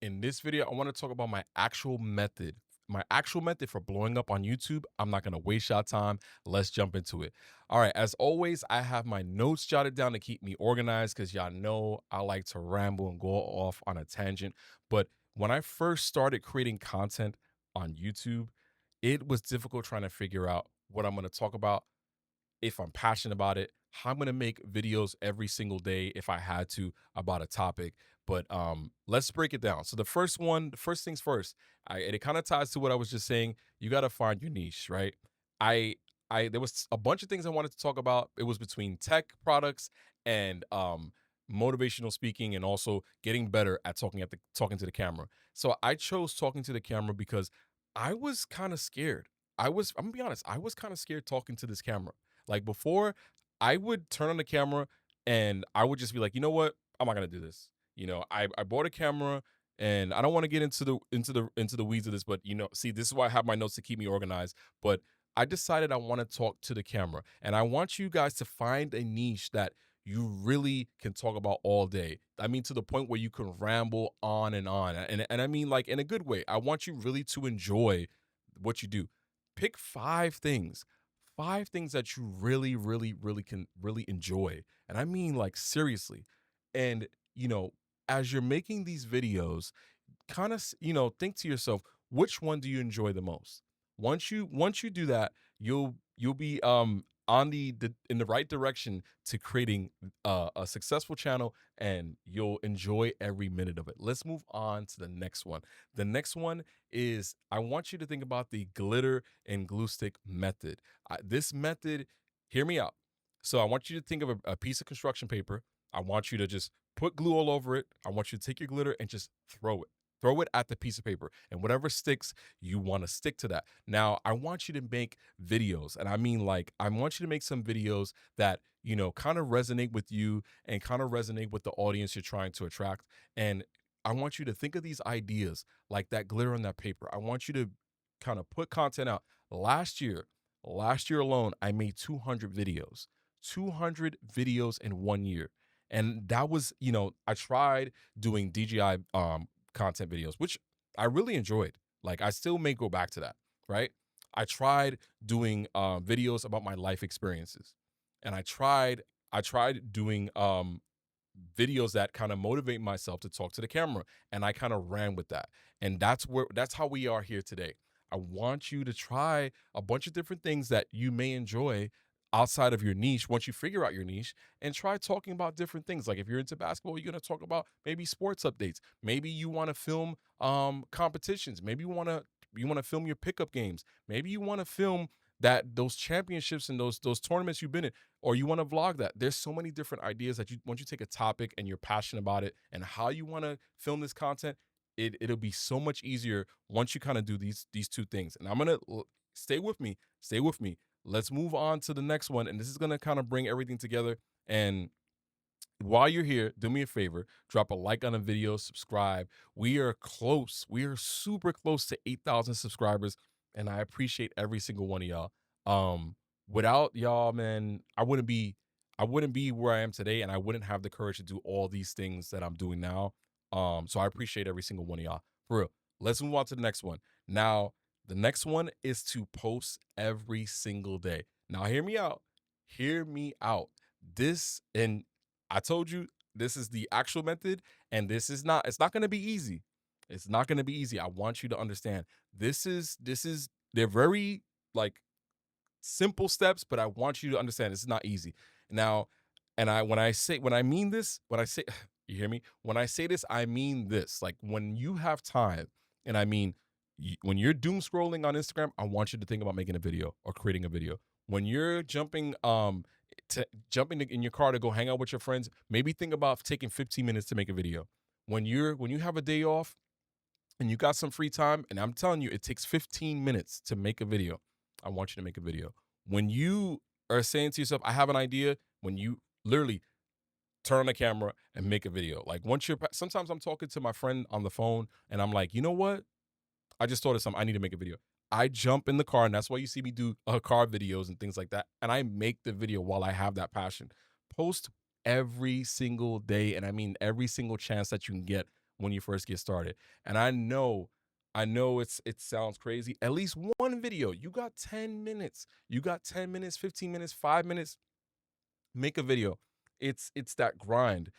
In this video, I want to talk about my actual method. My actual method for blowing up on YouTube. I'm not going to waste your time. Let's jump into it. All right. As always, I have my notes jotted down to keep me organized because y'all know I like to ramble and go off on a tangent. But when I first started creating content on YouTube, it was difficult trying to figure out what I'm going to talk about, if I'm passionate about it, how I'm gonna make videos every single day if I had to about a topic. But let's break it down. So the first things first, and it kind of ties to what I was just saying. You got to find your niche, right? I I there was a bunch of things I wanted to talk about. It was between tech products and motivational speaking, and also getting better at talking to the camera. So I chose talking to the camera because I was kind of scared. I'm gonna be honest, I was kind of scared talking to this camera. Like before, I would turn on the camera and I would just be like, you know what? I'm not gonna do this. I bought a camera and I don't want to get into the weeds of this, but see, this is why I have my notes to keep me organized. But I decided I want to talk to the camera. And I want you guys to find a niche that you really can talk about all day. I mean, to the point where you can ramble on and on. And I mean, like, in a good way. I want you really to enjoy what you do. Pick five things that you really, really, really can really enjoy. And I mean, like, seriously. And, you know, as you're making these videos, kind of, think to yourself, which one do you enjoy the most? Once you do that, you'll be on the in the right direction to creating a successful channel, and you'll enjoy every minute of it. Let's move on to the next one. The next one is, I want you to think about the glitter and glue stick method. This method, hear me out. So I want you to think of a piece of construction paper. I want you to just put glue all over it. I want you to take your glitter and just throw it. Throw it at the piece of paper, and whatever sticks, you want to stick to that. Now, I want you to make videos, and I mean, like, I want you to make some videos that, kind of resonate with you and kind of resonate with the audience you're trying to attract. And I want you to think of these ideas like that glitter on that paper. I want you to kind of put content out. Last year, last year alone, I made 200 videos, 200 videos in 1 year. And that was, I tried doing DJI content videos, which I really enjoyed. Like, I still may go back to that, right? I tried doing videos about my life experiences, and I tried doing videos that kind of motivate myself to talk to the camera, and I kind of ran with that. And that's how we are here today. I want you to try a bunch of different things that you may enjoy outside of your niche once you figure out your niche, and try talking about different things. Like, if you're into basketball, you're going to talk about maybe sports updates. Maybe you want to film competitions. Maybe you want to film your pickup games. Maybe you want to film that those championships and those tournaments you've been in, or you want to vlog that. There's so many different ideas that once you take a topic and you're passionate about it and how you want to film this content, it'll be so much easier once you kind of do these two things. And I'm gonna stay with me, stay with me. Let's move on to the next one, and this is gonna kind of bring everything together. And while you're here, do me a favor, drop a like on the video, subscribe. We are close. We are super close to 8,000 subscribers, and I appreciate every single one of y'all. Without y'all, man, I wouldn't be where I am today, and I wouldn't have the courage to do all these things that I'm doing now. So I appreciate every single one of y'all. For real. Let's move on to the next one. Now, the next one is to post every single day. Now, hear me out. Hear me out. This, and I told you, this is the actual method, and it's not going to be easy. It's not going to be easy. I want you to understand. They're very, like, simple steps, but I want you to understand this is not easy. Now, and when I mean this, when I say, you hear me? When I say this, I mean this. Like, when you have time, and I mean, when you're doom scrolling on Instagram, I want you to think about making a video or creating a video. When you're jumping in your car to go hang out with your friends, maybe think about taking 15 minutes to make a video. When you have a day off and you got some free time, and I'm telling you, it takes 15 minutes to make a video. I want you to make a video. When you are saying to yourself, I have an idea, when you literally turn on the camera and make a video. Like, sometimes I'm talking to my friend on the phone and I'm like, you know what? I just thought of something. I need to make a video. I jump in the car, and that's why you see me do car videos and things like that. And I make the video while I have that passion. Post every single day, and I mean every single chance that you can get. when you first get started. And I know it sounds crazy. At least one video. You got 10 minutes. You got 10 minutes, 15 minutes, 5 minutes, make a video. It's that grind.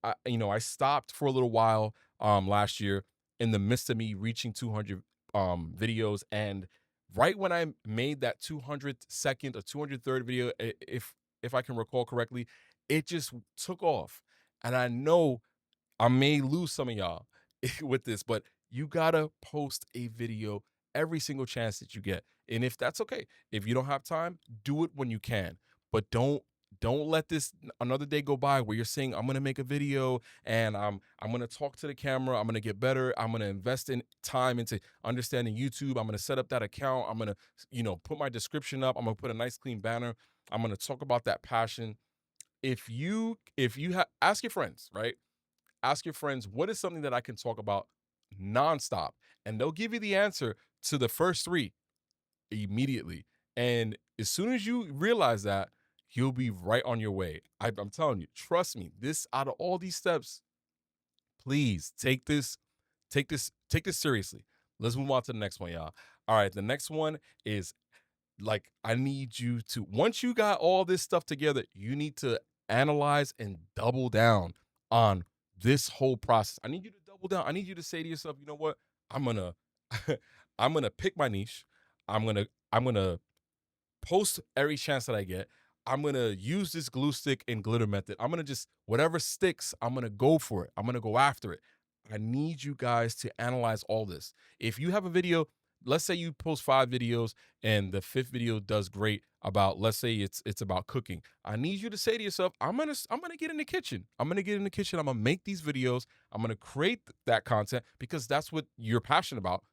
I stopped for a little while last year in the midst of me reaching 200 videos, and right when I made that 202nd or 203rd video, if I can recall correctly, it just took off. And I know I may lose some of y'all with this, but you gotta post a video every single chance that you get. And if that's okay, if you don't have time, do it when you can. But don't let this another day go by where you're saying I'm gonna make a video and I'm gonna talk to the camera, I'm gonna get better, I'm gonna invest in time into understanding YouTube, I'm gonna set up that account, I'm gonna put my description up, I'm gonna put a nice clean banner, I'm gonna talk about that passion. If you ask your friends, right? Ask your friends, what is something that I can talk about nonstop? And they'll give you the answer to the first three immediately. And as soon as you realize that, you'll be right on your way. I'm telling you, trust me, this out of all these steps, please take this seriously. Let's move on to the next one, y'all. All right, the next one is like I need you to once you got all this stuff together, you need to analyze and double down on this whole process. I need you to double down. I need you to say to yourself, you know what? I'm gonna I'm gonna pick my niche. I'm gonna post every chance that I get. I'm gonna use this glue stick and glitter method. I'm gonna just whatever sticks, I'm gonna go for it. I'm gonna go after it. I need you guys to analyze all this. If you have a video, let's say you post 5 videos and the fifth video does great about, let's say it's about cooking. I need you to say to yourself, I'm gonna get in the kitchen. I'm gonna get in the kitchen. I'm gonna make these videos. I'm gonna create that content because that's what you're passionate about.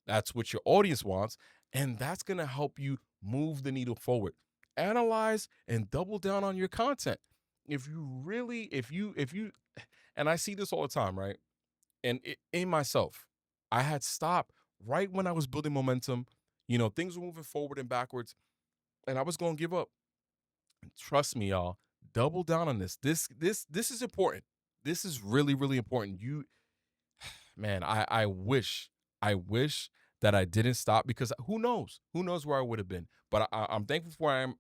That's what your audience wants, and that's gonna help you move the needle forward. Analyze and double down on your content. If you really, if you, and I see this all the time, right? And in myself, I had stopped right when I was building momentum. Things were moving forward and backwards, and I was going to give up. Trust me, y'all. Double down on this. This is important. This is really, really important. Man, I wish that I didn't stop because who knows where I would have been. But I'm thankful for where I am.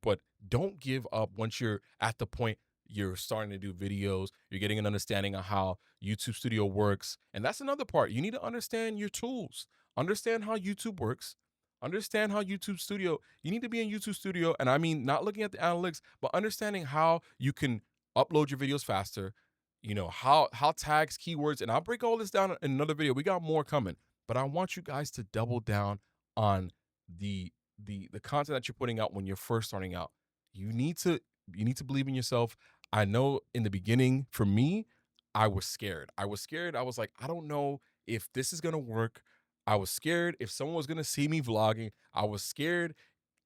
But don't give up once you're at the point you're starting to do videos. You're getting an understanding of how YouTube Studio works, and that's another part. You need to understand your tools. Understand how YouTube works. Understand how YouTube Studio. You need to be in YouTube Studio, and I mean not looking at the analytics, but understanding how you can upload your videos faster, how tags, keywords, and I'll break all this down in another video. We got more coming, but I want you guys to double down on the the content that you're putting out when you're first starting out. You need to you need to believe in yourself. I know in the beginning, for me, I was scared. I was scared. I was like, I don't know if this is gonna work. I was scared if someone was gonna see me vlogging. I was scared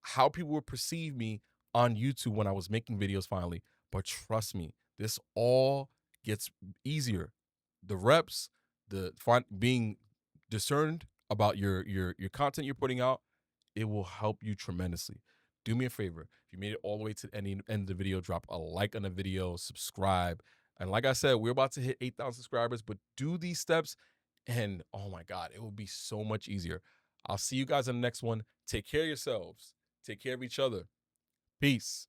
how people would perceive me on YouTube when I was making videos finally. But trust me, this all gets easier. The reps, being discerned about your content you're putting out, it will help you tremendously. Do me a favor. If you made it all the way to the end of the video, drop a like on the video, subscribe. And like I said, we're about to hit 8,000 subscribers, but do these steps and oh my God, it will be so much easier. I'll see you guys in the next one. Take care of yourselves. Take care of each other. Peace.